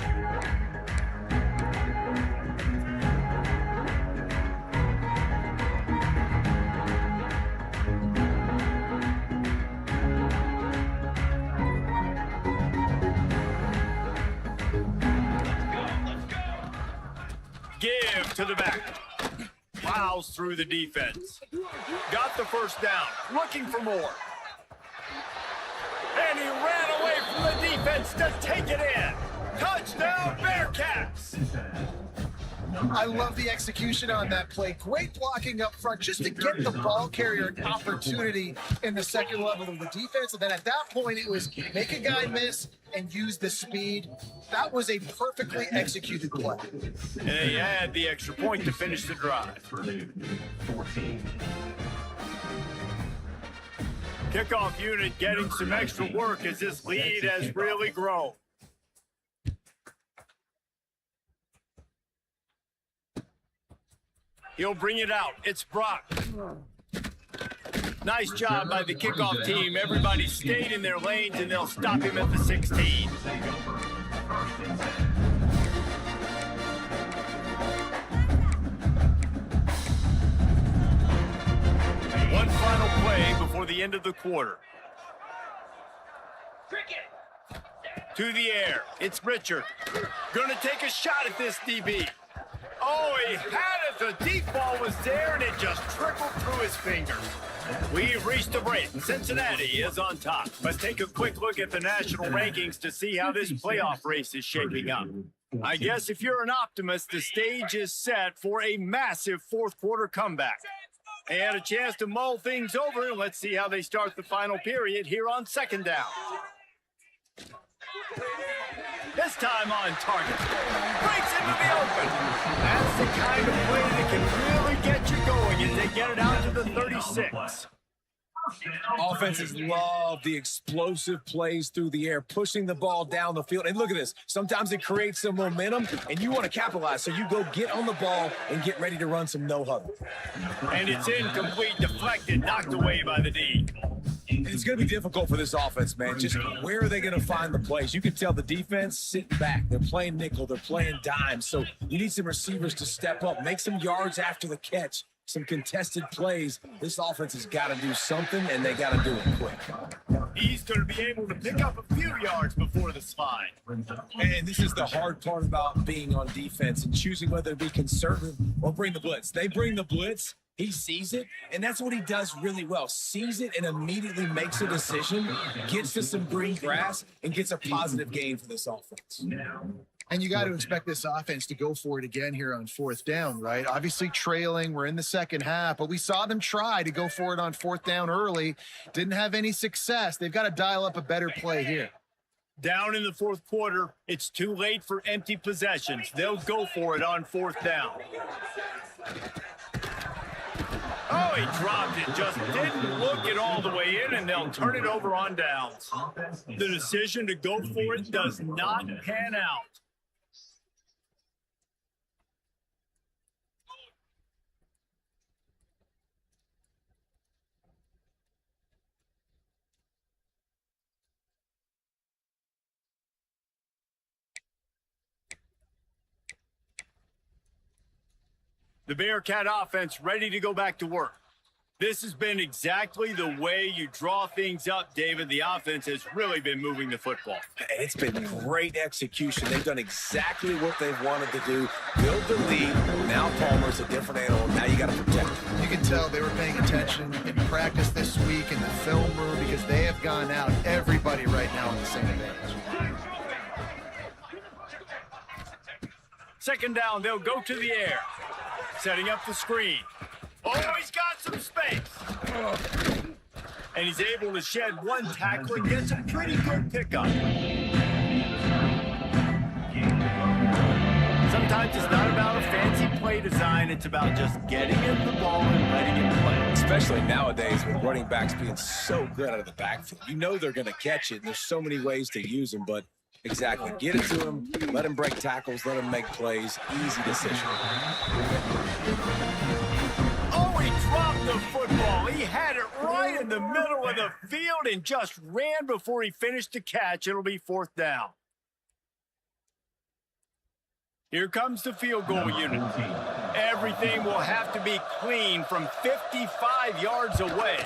S1: Give to the back. Plows through the defense. Got the first down. Looking for more. And he ran away from the defense to take it in. Touchdown, Bearcats.
S3: I love the execution on that play. Great blocking up front just to get the ball carrier an opportunity in the second level of the defense. And then at that point, it was make a guy miss and use the speed. That was a perfectly executed play.
S1: And they had the extra point to finish the drive.
S5: 14.
S1: Kickoff unit getting some extra work as this lead has really grown. He'll bring it out. It's Brock. Nice job by the kickoff team. Everybody stayed in their lanes, and they'll stop him at the 16. One final play before the end of the quarter. To the air. It's Richard. Gonna take a shot at this DB. Oh, he had it. The deep ball was there, and it just trickled through his fingers. We've reached a break. Cincinnati is on top. Let's take a quick look at the national rankings to see how this playoff race is shaping up. I guess if you're an optimist, the stage is set for a massive fourth quarter comeback. They had a chance to mull things over, and let's see how they start the final period here on second down. This time on target. Breaks into the open. That's the kind of play that can really get you going as they get it out to the 36.
S2: Offenses love the explosive plays through the air, pushing the ball down the field. And look at this. Sometimes it creates some momentum, and you want to capitalize. So you go get on the ball and get ready to run some no-huddle.
S1: And it's incomplete, deflected, knocked away by the D.
S2: And it's going to be difficult for this offense, man. Just where are they going to find the plays? You can tell the defense sitting back. They're playing nickel. They're playing dime. So you need some receivers to step up, make some yards after the catch, some contested plays. This offense has got to do something, and they got to do it quick.
S1: He's going to be able to pick up a few yards before the slide.
S2: And this is the hard part about being on defense and choosing whether to be conservative or bring the blitz. They bring the blitz. He sees it, and that's what he does really well. Sees it and immediately makes a decision, gets to some green grass, and gets a positive gain for this offense.
S3: And you got to expect this offense to go for it again here on fourth down, right? Obviously trailing, we're in the second half, but we saw them try to go for it on fourth down early. Didn't have any success. They've got to dial up a better play here.
S1: Down in the fourth quarter, it's too late for empty possessions. They'll go for it on fourth down. Oh, he dropped it, just didn't look it all the way in, and they'll turn it over on downs. The decision to go for it does not pan out. The Bearcat offense ready to go back to work. This has been exactly the way you draw things up, David. The offense has really been moving the football.
S2: It's been great execution. They've done exactly what they've wanted to do. Build the lead. Now Palmer's a different animal. Now you got to protect him.
S3: You can tell they were paying attention in practice this week in the film room because they have gone out, everybody right now on the same page.
S1: Second down, they'll go to the air. Setting up the screen. Oh, he's got some space. And he's able to shed one tackle and get some pretty good pickup. Sometimes it's not about a fancy play design. It's about just getting him the ball and letting him play.
S2: Especially nowadays with running backs being so good out of the backfield. You know they're going to catch it, and there's so many ways to use them, but exactly. Get it to him, let him break tackles, let him make plays. Easy decision.
S1: Oh, he dropped the football. He had it right in the middle of the field and just ran before he finished the catch. It'll be fourth down. Here comes the field goal unit. Everything will have to be clean from 55 yards away.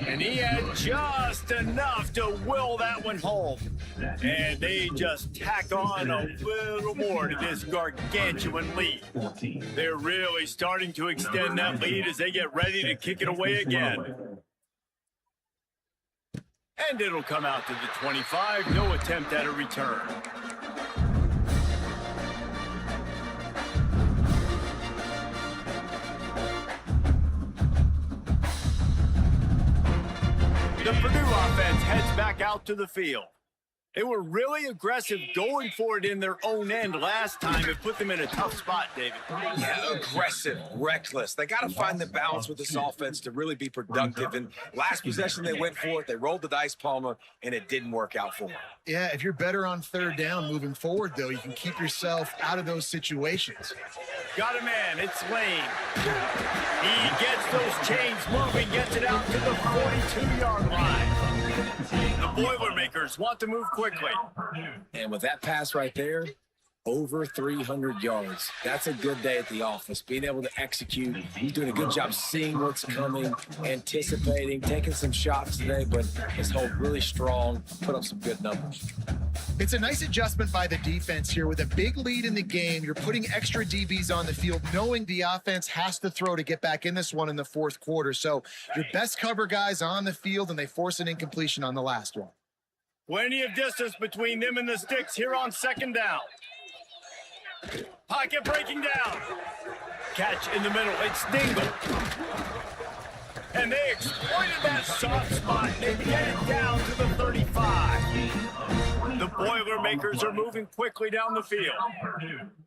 S1: And he had just enough to will that one home. And they just tack on a little more to this gargantuan lead. They're really starting to extend that lead as they get ready to kick it away again. And it'll come out to the 25. No attempt at a return. The Purdue offense heads back out to the field. They were really aggressive going for it in their own end last time. It put them in a tough spot, David.
S2: Yeah, aggressive, reckless. They got to find the balance with this offense to really be productive. And last possession, they went for it. They rolled the dice, Palmer, and it didn't work out for them.
S3: Yeah, if you're better on third down moving forward, though, you can keep yourself out of those situations.
S1: Got a man. It's Lane. He gets those chains moving, gets it out to the 42-yard line. The Boilermakers want to move quickly.
S2: And with that pass right there, over 300 yards. That's a good day at the office. Being able to execute, doing a good job seeing what's coming, anticipating, taking some shots today, but his hold really strong, put up some good numbers.
S3: It's a nice adjustment by the defense here. With a big lead in the game, you're putting extra DBs on the field, knowing the offense has to throw to get back in this one in the fourth quarter. So your best cover guys on the field, and they force an incompletion on the last one.
S1: Plenty of distance between them and the sticks here on second down. Pocket breaking down. Catch in the middle. It's Dingle. And they exploited that soft spot. They get it down to the 35. The Boilermakers are moving quickly down the field.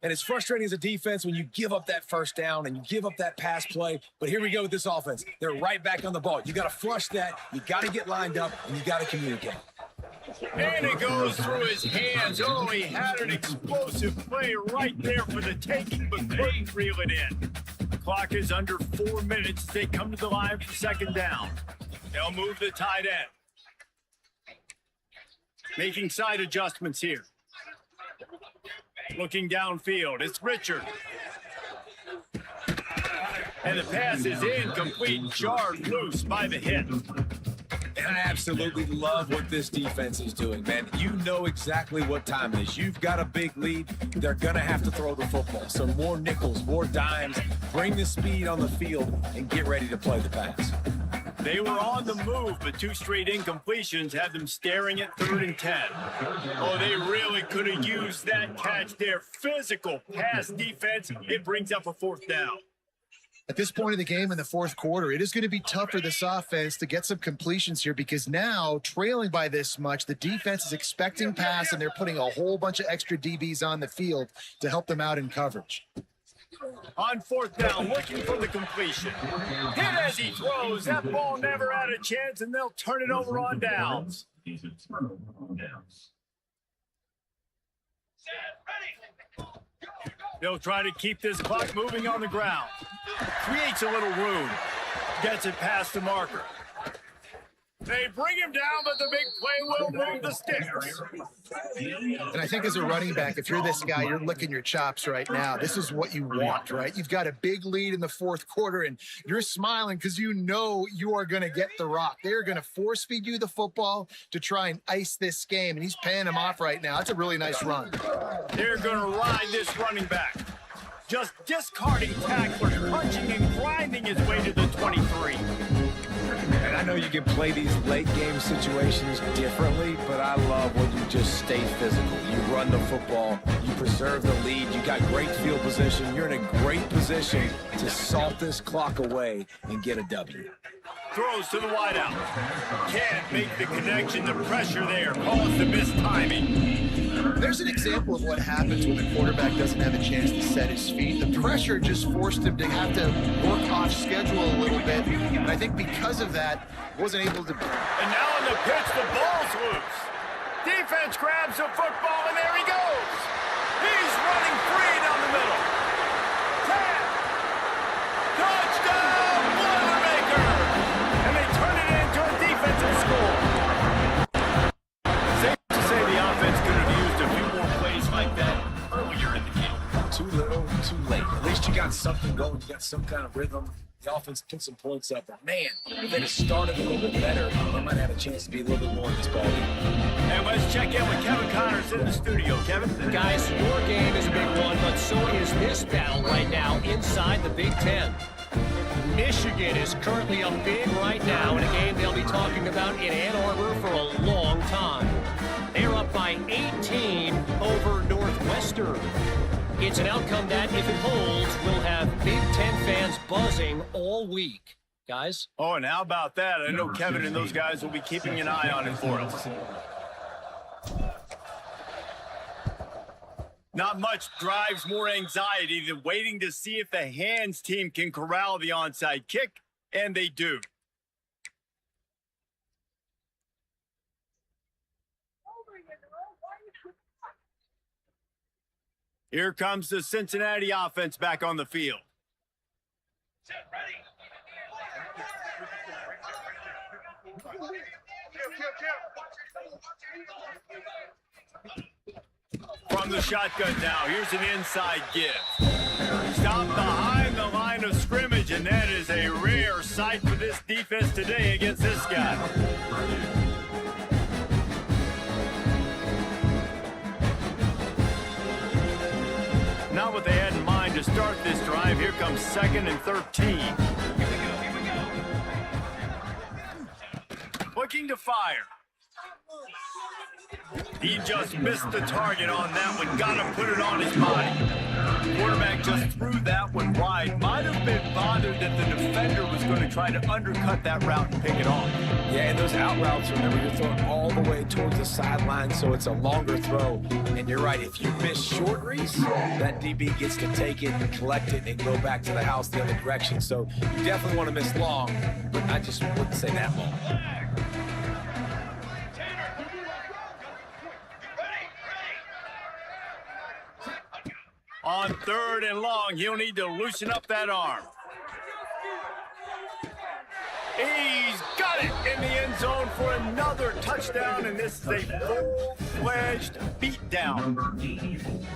S2: And it's frustrating as a defense when you give up that first down and you give up that pass play. But here we go with this offense. They're right back on the ball. You got to flush that. You got to get lined up, and you got to communicate.
S1: And it goes through his hands. Oh, he had an explosive play right there for the taking, but couldn't reel it in. The clock is under 4 minutes. They come to the line for second down. They'll move the tight end. Making side adjustments here. Looking downfield, it's Richard. And the pass is incomplete, jarred loose by the hit.
S2: And I absolutely love what this defense is doing, man. You know exactly what time it is. You've got a big lead. They're going to have to throw the football. So more nickels, more dimes. Bring the speed on the field and get ready to play the pass.
S1: They were on the move, but two straight incompletions had them staring at 3rd and 10. Oh, they really could have used that catch there. Physical pass defense. It brings up a 4th down.
S3: At this point of the game in the fourth quarter, it is going to be tough for this offense to get some completions here, because now, trailing by this much, the defense is expecting pass, and they're putting a whole bunch of extra DBs on the field to help them out in coverage.
S1: On 4th down, looking for the completion. Hit as he throws. That ball never had a chance, and they'll turn it over on downs. They'll try to keep this clock moving on the ground. Creates a little room. Gets it past the marker. They bring him down, but the big play will move the sticks.
S3: And I think as a running back, if you're this guy, you're licking your chops right now. This is what you want, right? You've got a big lead in the fourth quarter, and you're smiling because you know you are going to get the rock. They're going to force feed you the football to try and ice this game, and he's paying him off right now. That's a really nice run.
S1: They're going to ride this running back. Just discarding tacklers, punching and grinding his way to the 23.
S2: And I know you can play these late game situations differently, but I love when you just stay physical. You run the football, you preserve the lead, you got great field position. You're in a great position to salt this clock away and get a W.
S1: Throws to the wideout. Can't make the connection. The pressure there caused the mistiming.
S3: There's an example of what happens when the quarterback doesn't have a chance to set his feet. The pressure just forced him to have to work off schedule a little bit. And I think because of that, wasn't able to.
S1: And now on the pitch, the ball's loose. Defense grabs the football, and there he goes. He's running free down the middle. Tap! Touchdown, Boilermakers! And they turn it into a defensive score. Safe to say the offense could have used a few more plays like that earlier in the game.
S2: Too little, too late. At least you got something going. You got some kind of rhythm. The offense put some points up. But, man, if they had started a little bit better, they might have a chance to be a little bit more in this ball game.
S1: And let's check in with Kevin Connors in the studio. Kevin?
S4: Guys, your game is a big one, but so is this battle right now inside the Big Ten. Michigan is currently up big right now in a game they'll be talking about in Ann Arbor for a long time. They're up by 18 over Northwestern. It's an outcome that, if it holds, will have Big Ten fans buzzing all week. Guys?
S1: Oh, and how about that? I know Kevin and those guys will be keeping an eye on it for us. Not much drives more anxiety than waiting to see if the hands team can corral the onside kick, and they do. Here comes the Cincinnati offense back on the field. From the shotgun now, here's an inside give. Stop behind the line of scrimmage, and that is a rare sight for this defense today against this guy. Not what they had in mind to start this drive. Here comes 2nd and 13. Looking to fire. He just missed the target on that one. Got to put it on his body. Quarterback just threw that one wide. Might have been bothered that the defender was going to try to undercut that route and pick it off.
S2: Yeah, and those out routes, remember, you're throwing all the way towards the sideline, so it's a longer throw. And you're right, if you miss short reads, that DB gets to take it and collect it and go back to the house the other direction. So you definitely want to miss long, but I just wouldn't say that long.
S1: On 3rd and long, he'll need to loosen up that arm. He's got it in the end zone for another touchdown, and this is a full-fledged beatdown.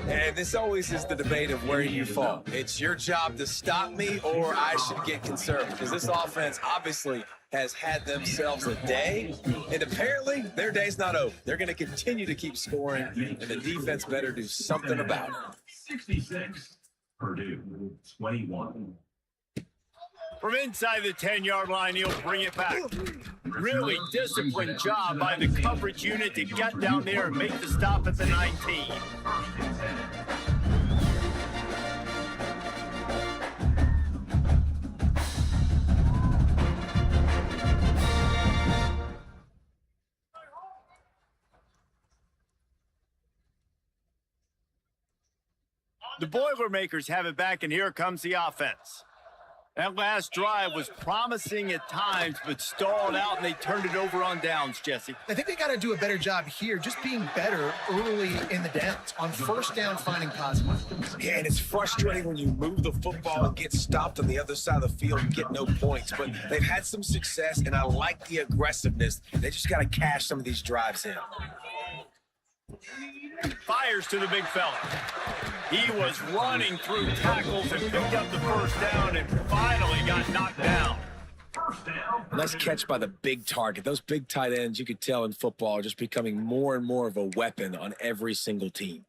S2: And this always is the debate of where you fall. It's your job to stop me, or I should get conservative, because this offense obviously has had themselves a day, and apparently their day's not over. They're going to continue to keep scoring, and the defense better do something about it.
S5: 66, Purdue, 21.
S1: From inside the 10-yard line, he'll bring it back. Really disciplined job by the coverage unit to get down there and make the stop at the 19. The Boilermakers have it back, and here comes the offense. That last drive was promising at times, but stalled out, and they turned it over on downs, Jesse.
S3: I think they got to do a better job here, just being better early in the downs. On 1st down, finding positive.
S2: Yeah, and it's frustrating when you move the football and get stopped on the other side of the field and get no points. But they've had some success, and I like the aggressiveness. They just got to cash some of these drives in.
S1: Fires to the big fella. He was running through tackles and picked up the 1st down and finally got knocked down.
S2: Nice catch by the big target. Those big tight ends, you could tell in football, are just becoming more and more of a weapon on every single team.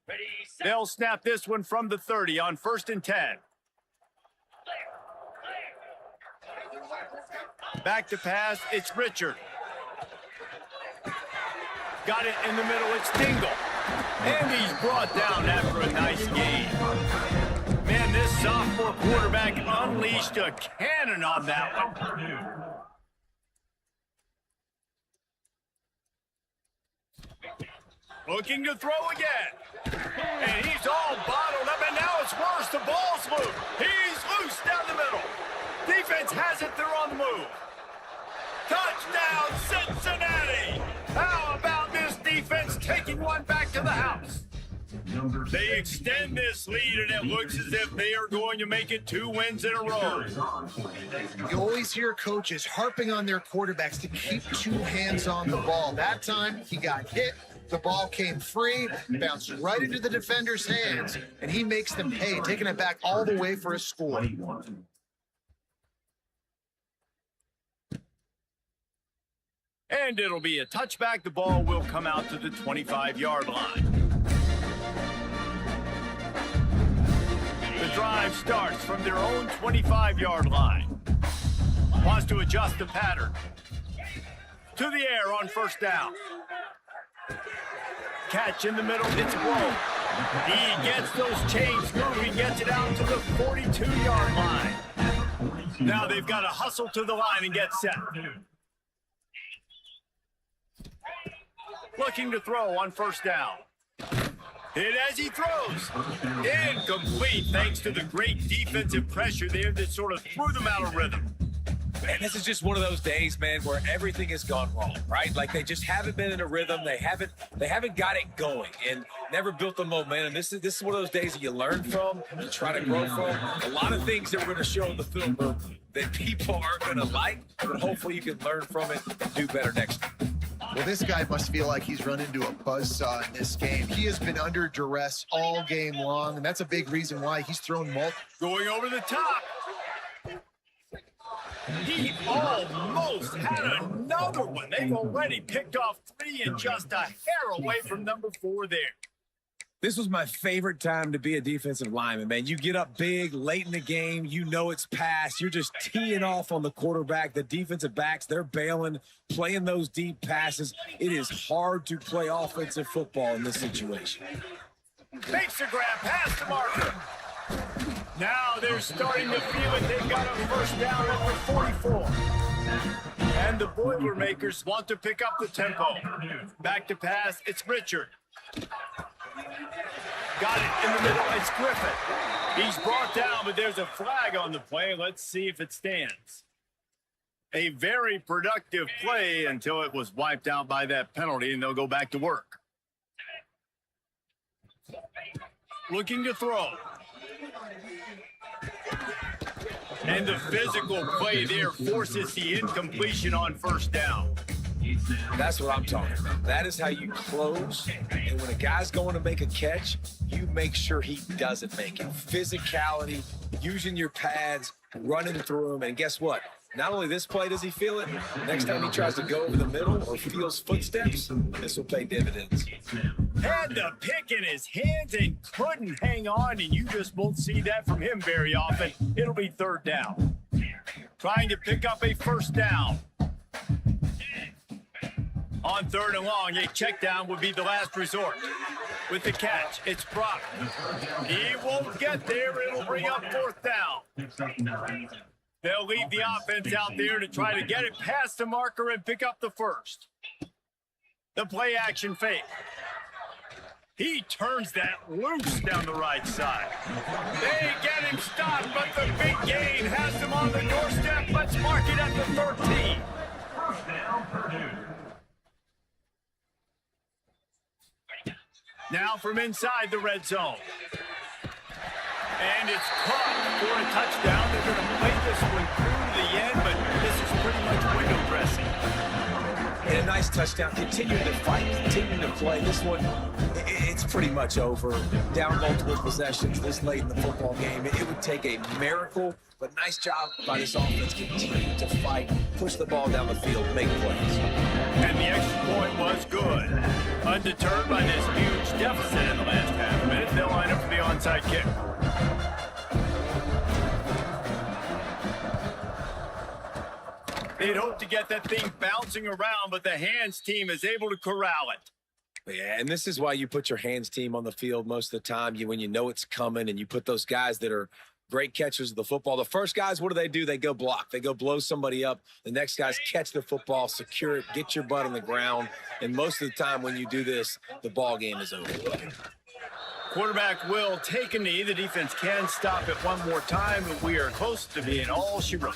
S1: They'll snap this one from the 30 on 1st and 10. Back to pass, it's Richard. Got it in the middle, it's Dingle. And he's brought down after a nice gain. Man, this sophomore quarterback unleashed a cannon on that one. Looking to throw again. And he's all bottled up, and now it's worse. The ball's loose. He's loose down the middle. Defense has it, they're on the move. Touchdown, Cincinnati! How about this defense taking one back to the house? They extend this lead, and it looks as if they are going to make it 2 wins in a row.
S3: You always hear coaches harping on their quarterbacks to keep 2 hands on the ball. That time, he got hit. The ball came free, bounced right into the defender's hands, and he makes them pay, taking it back all the way for a score.
S1: And it'll be a touchback. The ball will come out to the 25-yard line. The drive starts from their own 25-yard line. Wants to adjust the pattern. To the air on 1st down. Catch in the middle, it's Blow. He gets those chains through. He gets it out to the 42-yard line. Now they've got to hustle to the line and get set. Looking to throw on 1st down. Hit as he throws. Incomplete thanks to the great defensive pressure there that sort of threw them out of rhythm.
S2: And this is just one of those days, man, where everything has gone wrong, right? Like they just haven't been in a rhythm. They haven't got it going and never built the momentum. This is one of those days that you learn from, you try to grow from. A lot of things that we're going to show in the film that people aren't going to like, but hopefully you can learn from it and do better next time.
S3: Well, this guy must feel like he's run into a buzzsaw in this game. He has been under duress all game long, and that's a big reason why he's thrown multiple.
S1: Going over the top. He almost had another one. They've already picked off 3 and just a hair away from number 4 there.
S2: This was my favorite time to be a defensive lineman, man. You get up big late in the game. You know it's past. You're just teeing off on the quarterback. The defensive backs, they're bailing, playing those deep passes. It is hard to play offensive football in this situation.
S1: Makes the grab past the marker. Now they're starting to feel it. They've got a first down at the 44. And the Boilermakers want to pick up the tempo. Back to pass, it's Richard. Got it in the middle, it's Griffin. He's brought down, but there's a flag on the play. Let's see if it stands. A very productive play until it was wiped out by that penalty, and they'll go back to work. Looking to throw. And the physical play there forces the incompletion on first down.
S2: That's what I'm talking about. That is how you close. And when a guy's going to make a catch, you make sure he doesn't make it. Physicality, using your pads, running through them. And guess what? Not only this play does he feel it, next time he tries to go over the middle or feels footsteps, this will pay dividends.
S1: Had the pick in his hands and couldn't hang on, and you just won't see that from him very often. It'll be third down. Trying to pick up a first down. On third and long, a check down would be the last resort. With the catch, it's Brock. He won't get there. It'll bring up fourth down. They'll leave the offense out there to try to get it past the marker and pick up the first. The play action fake. He turns that loose down the right side. They get him stopped, but the big gain has him on the doorstep. Let's mark it at the 13.
S5: First down, Purdue.
S1: Now from inside the red zone. And it's caught for a touchdown. They're going to play this one through to the end, but this is pretty much window dressing.
S2: And a nice touchdown. Continuing to fight, continuing to play. This one, it's pretty much over. Down multiple possessions this late in the football game. It would take a miracle, but nice job by this offense. Continue to fight, push the ball down the field, make plays.
S1: And the extra point was good. Undeterred by this huge deficit in the last half minute, they'll line up for the onside kick. They'd hoped to get that thing bouncing around, but the hands team is able to corral it.
S2: Yeah, and this is why you put your hands team on the field most of the time. When you know it's coming, and you put those guys that are great catchers of the football. The first guys, what do? They go block. They go blow somebody up. The next guys catch the football, secure it, get your butt on the ground. And most of the time when you do this, the ball game is over.
S1: Quarterback will take a knee. The defense can stop it one more time, but we are close to being all she wrote.